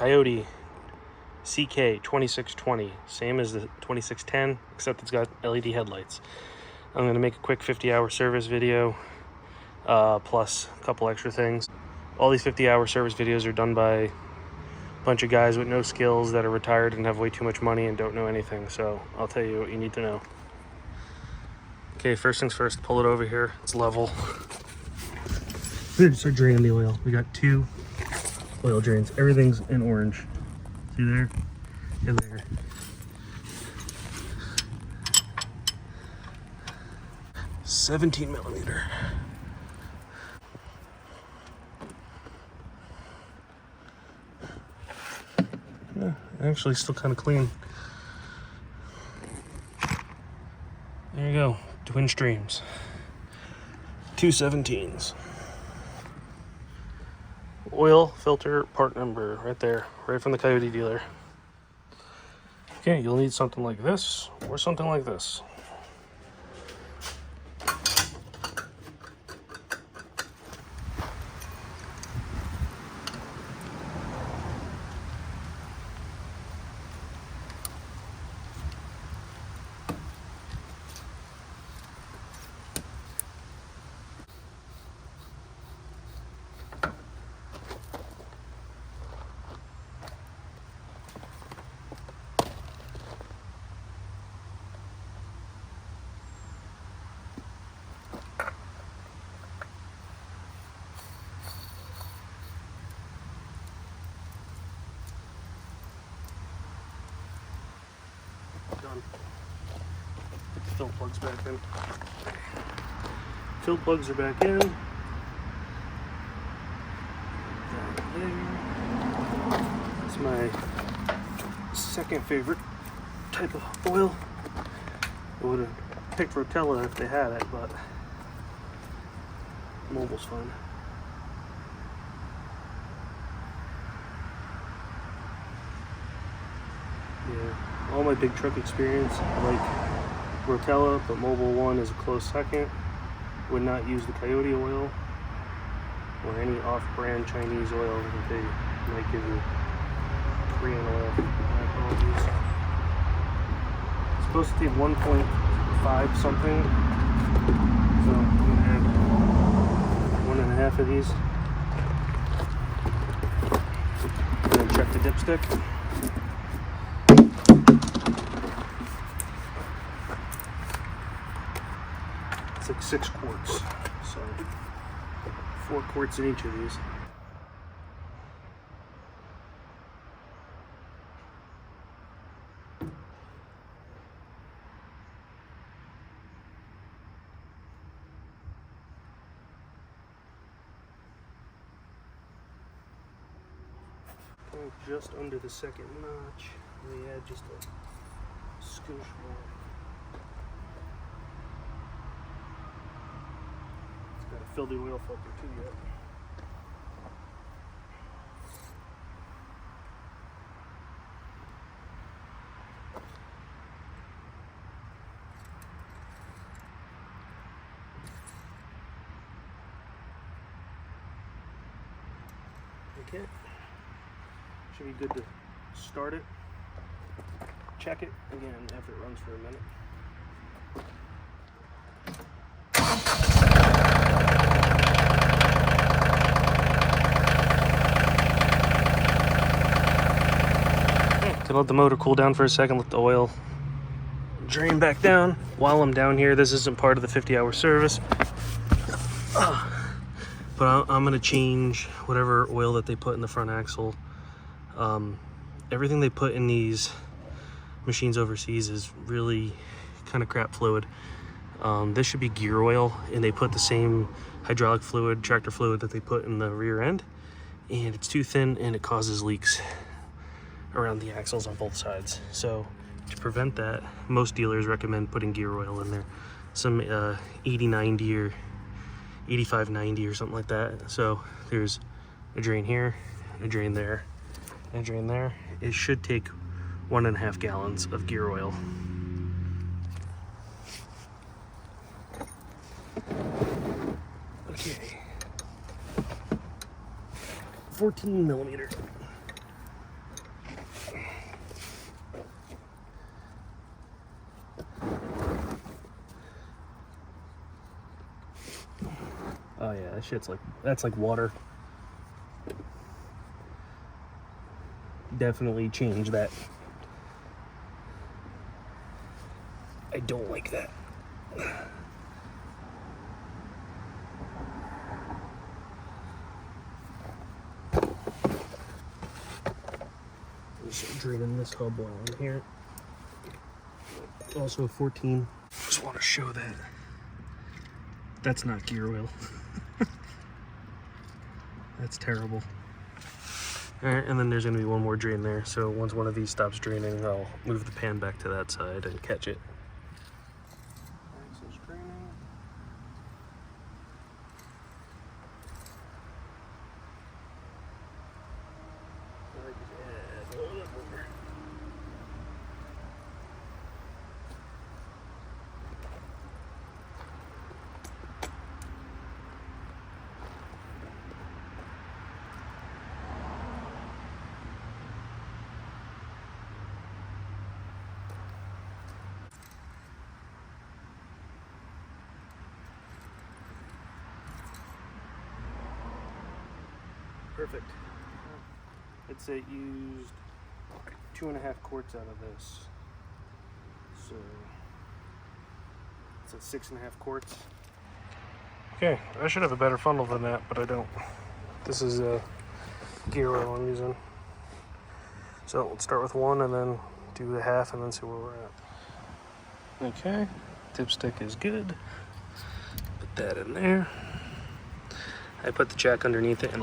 Kioti CK2620, same as the 2610, except it's got LED headlights. I'm going to make a quick 50-hour service video, plus a couple extra things. All these 50-hour service videos are done by a bunch of guys with no skills that are retired and have way too much money and don't know anything, so I'll tell you what you need to know. Okay, first things first, pull it over here, it's level. We're gonna start draining the oil. We got 2 oil drains, everything's in orange. See there? And there. $17mm. Yeah, actually still kind of clean. There you go, twin streams. 2 17s. Oil filter part number right there, right from the Kioti dealer. Okay, you'll need something like this or something like this. Done. Put the fill plugs back in. Fill plugs are back in. That's my second favorite type of oil. I would have picked Rotella if they had it, but Mobil's fine. Yeah. All my big truck experience, I like Rotella, but Mobil 1 is a close second. Would not use the Kioti oil or any off-brand Chinese oil that they might give you. Korean oil. My apologies. It's supposed to take 1.5 something, so I'm gonna add 1.5 of these. And then check the dipstick. It's like 6 quarts, so 4 quarts in each of these. Just under the second notch, we add just a scoosh more. Gotta fill the oil filter too yet. Okay. Should be good to start it. Check it again after it runs for a minute. Gonna let the motor cool down for a second, let the oil drain back down. While I'm down here, this isn't part of the 50-hour service, but I'm gonna change whatever oil that they put in the front axle. Everything they put in these machines overseas is really kind of crap fluid. This should be gear oil, and they put the same hydraulic fluid, tractor fluid that they put in the rear end, and it's too thin and it causes leaks around the axles on both sides. So to prevent that, most dealers recommend putting gear oil in there, some 8090 or 8590 or something like that. So there's a drain here, a drain there, and a drain there. It should take 1.5 gallons of gear oil. Okay, 14mm. Oh yeah, that shit's like, that's like water. Definitely change that. I don't like that. Just draining this hub while I'm here. Also 14. Just want to show that that's not gear oil. That's terrible. Alright, and then there's going to be one more drain there. So once one of these stops draining, I'll move the pan back to that side and catch it. Alright, so it's draining. Add a little bit more. Perfect. I'd say it used 2.5 quarts out of this. So it's at 6.5 quarts. Okay, I should have a better funnel than that, but I don't. This is a gear oil I'm using. So let's start with 1 and then do the half and then see where we're at. Okay, dipstick is good. Put that in there. I put the jack underneath it and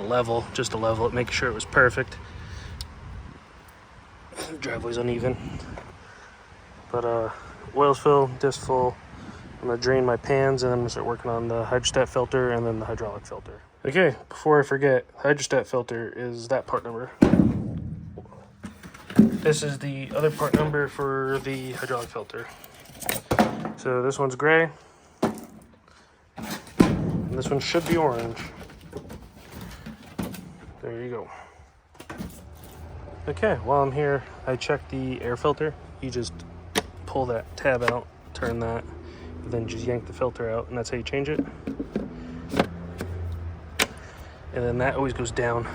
just to level it, making sure it was perfect. The driveway's uneven. But oil's filled, disc full. I'm gonna drain my pans and then I'm gonna start working on the hydrostat filter and then the hydraulic filter. Okay, before I forget, hydrostat filter is that part number. This is the other part number for the hydraulic filter. So this one's gray. And this one should be orange. There you go. Okay, while I'm here, I checked the air filter. You just pull that tab out, turn that, and then just yank the filter out, and that's how you change it. And then that always goes down.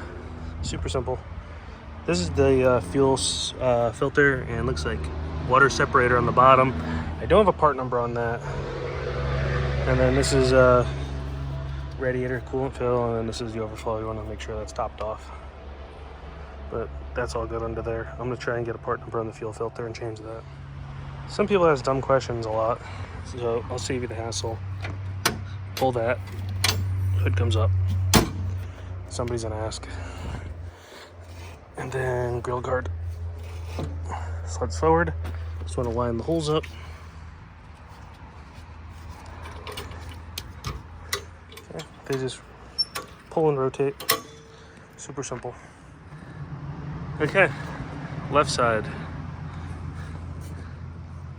Super simple. This is the fuel filter, and it looks like water separator on the bottom. I don't have a part number on that. And then this is radiator coolant fill, and then this is the overflow. You want to make sure that's topped off. But that's all good under there. I'm gonna try and get a part number on the fuel filter and change that. Some people ask dumb questions a lot, so I'll save you the hassle. Pull that, hood comes up. Somebody's gonna ask. And then grill guard slides forward. Just want to line the holes up. Okay, they just pull and rotate. Super simple. Okay, left side.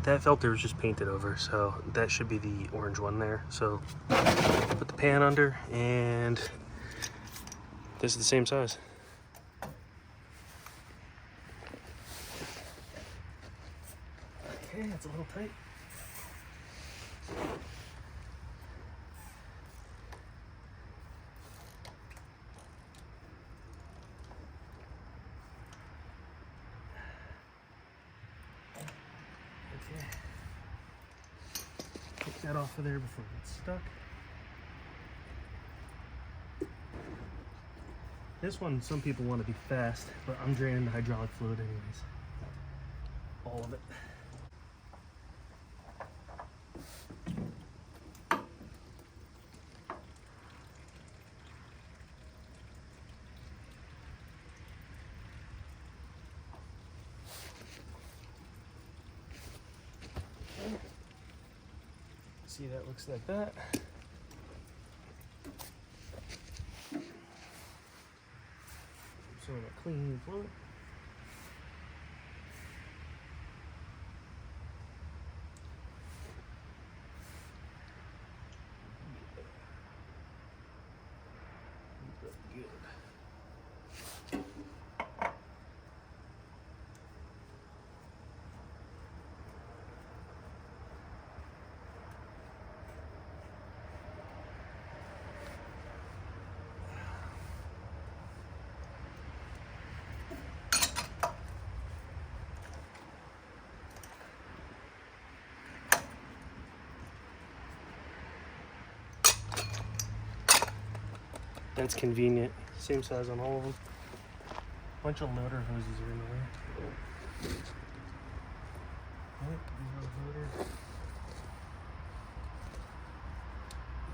That filter was just painted over, so that should be the orange one there. So put the pan under, and this is the same size. Okay, that's a little tight. Okay. Take that off of there before it gets stuck. This one, some people want to be fast, but I'm draining the hydraulic fluid anyways. All of it. See, that looks like that. Some of that clean fluid. Good. That's convenient. Same size on all of them. Bunch of loader hoses are in there. Yep, these are loader.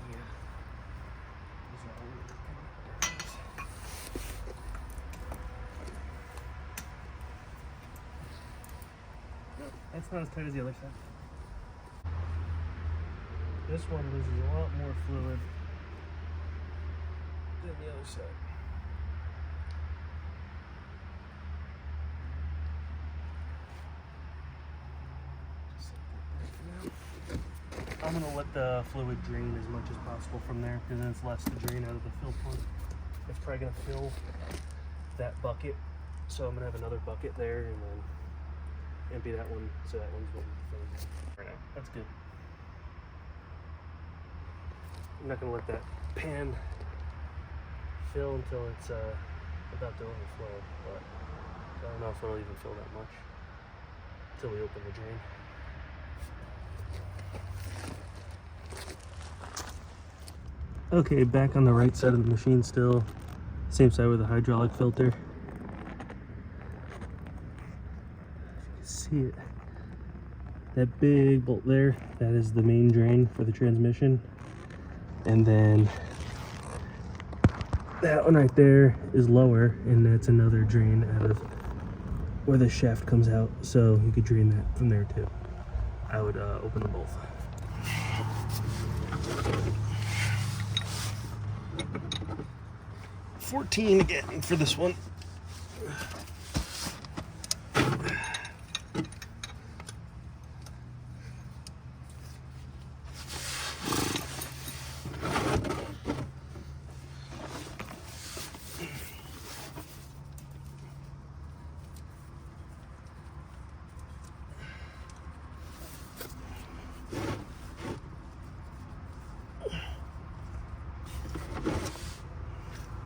Yeah. These are all loader connectors. Nope, that's not as tight as the other side. This one loses a lot more fluid than the other side. I'm going to let the fluid drain as much as possible from there, because then it's less to drain out of the fill point. It's probably going to fill that bucket, so I'm going to have another bucket there and then empty that one, so that one's going to fill right now. That's good. I'm not going to let that pan fill until it's about to overflow, but I don't know if it'll even fill that much until we open the drain. Okay, back on the right side of the machine still. Same side with the hydraulic filter. If you can see it. That big bolt there, that is the main drain for the transmission. And then that one right there is lower, and that's another drain out of where the shaft comes out. So you could drain that from there too. I would open them both. $14 again for this one.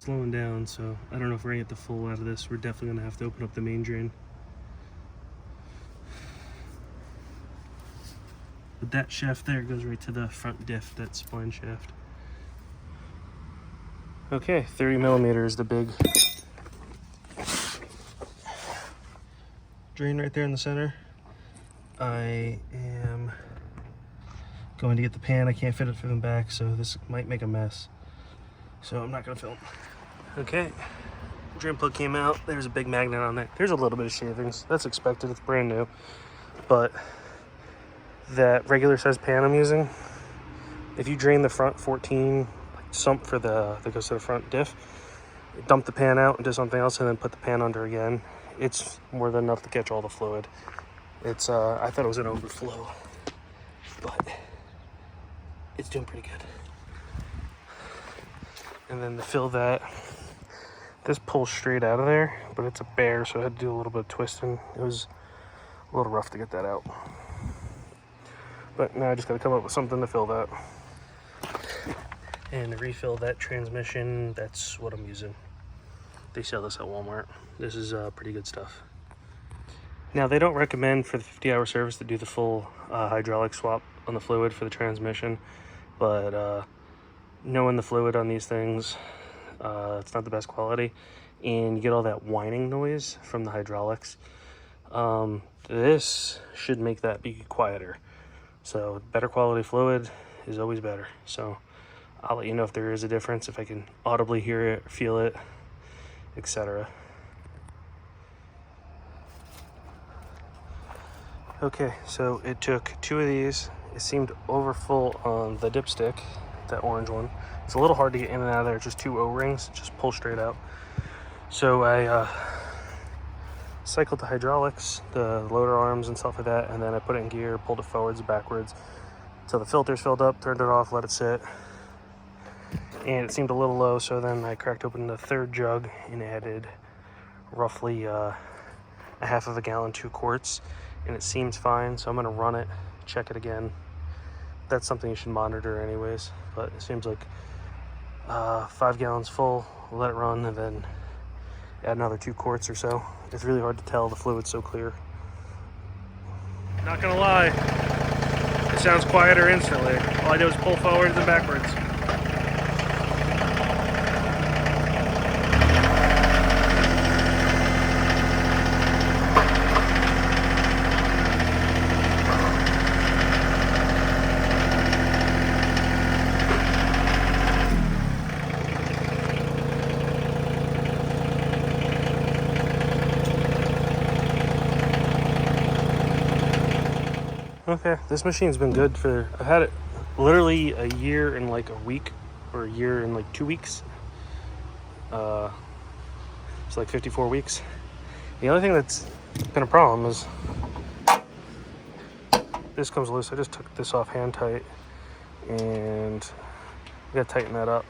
Slowing down, so I don't know if we're gonna get the full out of this. We're definitely gonna have to open up the main drain. But that shaft there goes right to the front diff, that spline shaft. Okay, 30 millimeters is the big drain right there in the center. I am going to get the pan. I can't fit it through the back, so this might make a mess. So I'm not gonna film. Okay, drain plug came out. There's a big magnet on there. There's a little bit of shavings. That's expected, it's brand new. But that regular size pan I'm using, if you drain the front 14 like sump for the that goes to the front diff, dump the pan out into something else and then put the pan under again, it's more than enough to catch all the fluid. It's I thought it was an overflow, but it's doing pretty good. And then to fill that, this pulls straight out of there, but it's a bear, so I had to do a little bit of twisting. It was a little rough to get that out. But now I just gotta come up with something to fill that. And to refill that transmission, that's what I'm using. They sell this at Walmart. This is pretty good stuff. Now, they don't recommend for the 50-hour service to do the full hydraulic swap on the fluid for the transmission, but knowing the fluid on these things, it's not the best quality, and you get all that whining noise from the hydraulics. This should make that be quieter. So better quality fluid is always better. So I'll let you know if there is a difference, if I can audibly hear it, feel it, etc. Okay, so it took 2 of these. It seemed over full on the dipstick, that orange one. It's a little hard to get in and out of there. Just 2 O-rings, just pull straight out. So I cycled the hydraulics, the loader arms and stuff like that, and then I put it in gear, pulled it forwards and backwards till the filter's filled up, turned it off, let it sit. And it seemed a little low, so then I cracked open the 3rd jug and added roughly a half of a gallon, 2 quarts, and it seems fine. So I'm gonna run it, check it again. That's something you should monitor anyways, but it seems like 5 gallons full. We'll let it run and then add another 2 quarts or so. It's really hard to tell, the fluid's so clear. Not gonna lie, it sounds quieter instantly. All I did was pull forwards and backwards. Okay, this machine's been good for, I've had it literally a year in like a week, or a year in like 2 weeks. It's like 54 weeks. The only thing that's been a problem is this comes loose. I just took this off hand tight, and I gotta tighten that up.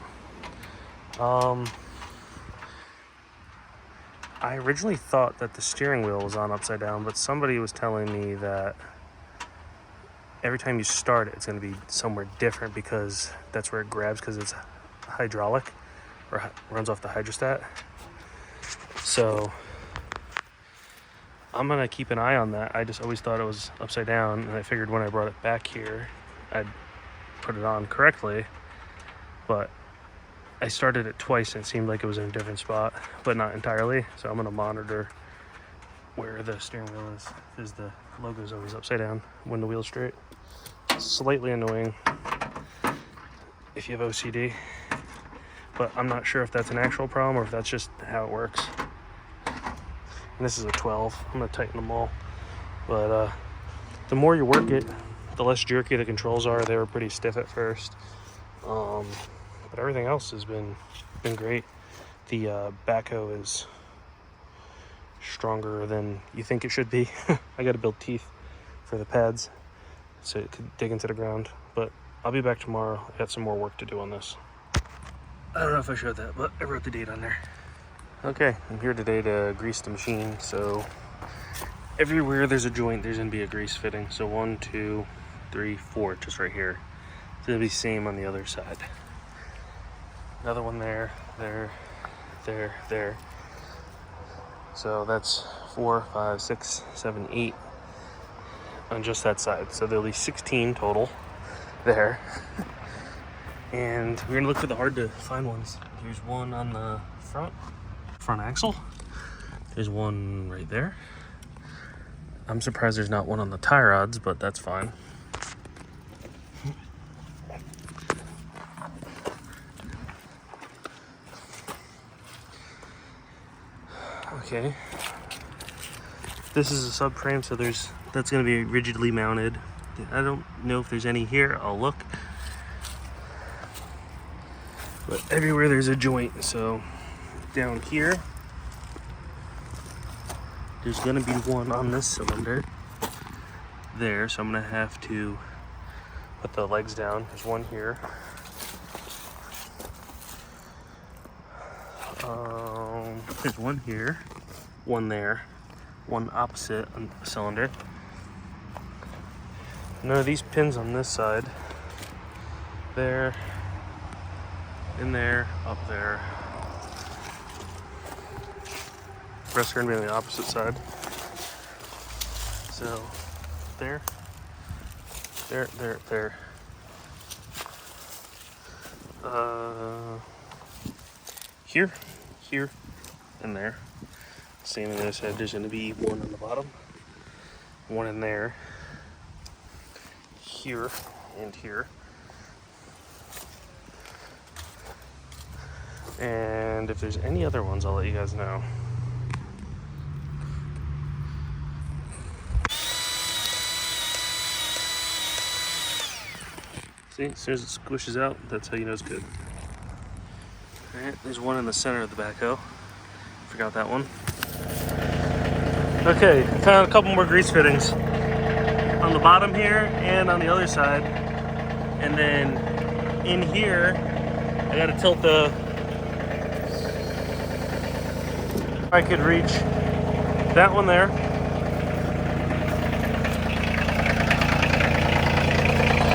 I originally thought that the steering wheel was on upside down, but somebody was telling me that every time you start it, it's going to be somewhere different because that's where it grabs, because it's hydraulic, or runs off the hydrostat. So I'm going to keep an eye on that. I just always thought it was upside down, and I figured when I brought it back here, I'd put it on correctly. But I started it twice and it seemed like it was in a different spot, but not entirely. So I'm going to monitor where the steering wheel is, because the logo is always upside down when the wheel's straight. It's slightly annoying if you have OCD, but I'm not sure if that's an actual problem or if that's just how it works. And this is a 12. I'm going to tighten them all. But the more you work it, the less jerky the controls are. They were pretty stiff at first. But everything else has been great. The backhoe is stronger than you think it should be. I got to build teeth for the pads so it could dig into the ground. But I'll be back tomorrow. I got some more work to do on this. I don't know if I showed that, but I wrote the date on there. Okay, I'm here today to grease the machine. So everywhere there's a joint, there's gonna be a grease fitting. So 1, 2, 3, 4, just right here. It's gonna be same on the other side. Another one there, there, there, there. So that's 4, 5, 6, 7, 8 on just that side. So there'll be 16 total there. And we're gonna look for the hard to find ones. Here's one on the front axle. There's one right there. I'm surprised there's not one on the tie rods, but that's fine. Okay, this is a subframe, so that's going to be rigidly mounted. I don't know if there's any here. I'll look. But everywhere there's a joint, so down here, there's going to be one on this cylinder there, so I'm going to have to put the legs down. There's one here. There's one here, one there, one opposite on the cylinder. None of these pins on this side. There, in there, up there. The rest are gonna be on the opposite side. So, there, there, there, there. Here, here, and there. Same as I said, there's gonna be one on the bottom, one in there, here, and here. And if there's any other ones, I'll let you guys know. See, as soon as it squishes out, that's how you know it's good. Alright, there's one in the center of the backhoe. Forgot that one. Okay, found a couple more grease fittings on the bottom here and on the other side. And then in here, I gotta tilt the... I could reach that one there.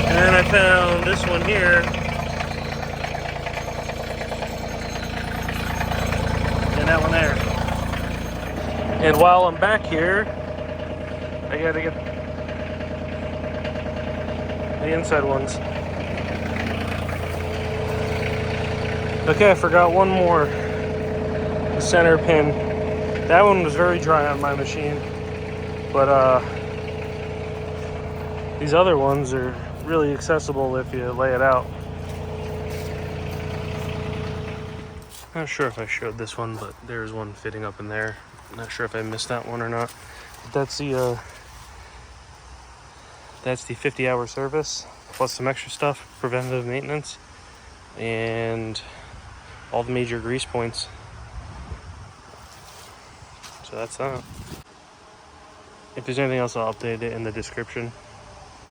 And then I found this one here. And that one there. And while I'm back here, I gotta get the inside ones. Okay, I forgot one more. The center pin. That one was very dry on my machine. But these other ones are really accessible if you lay it out. Not sure if I showed this one, but there's one fitting up in there. Not sure if I missed that one or not. But that's the That's the 50-hour service, plus some extra stuff, preventative maintenance, and all the major grease points. So that's that. If there's anything else, I'll update it in the description.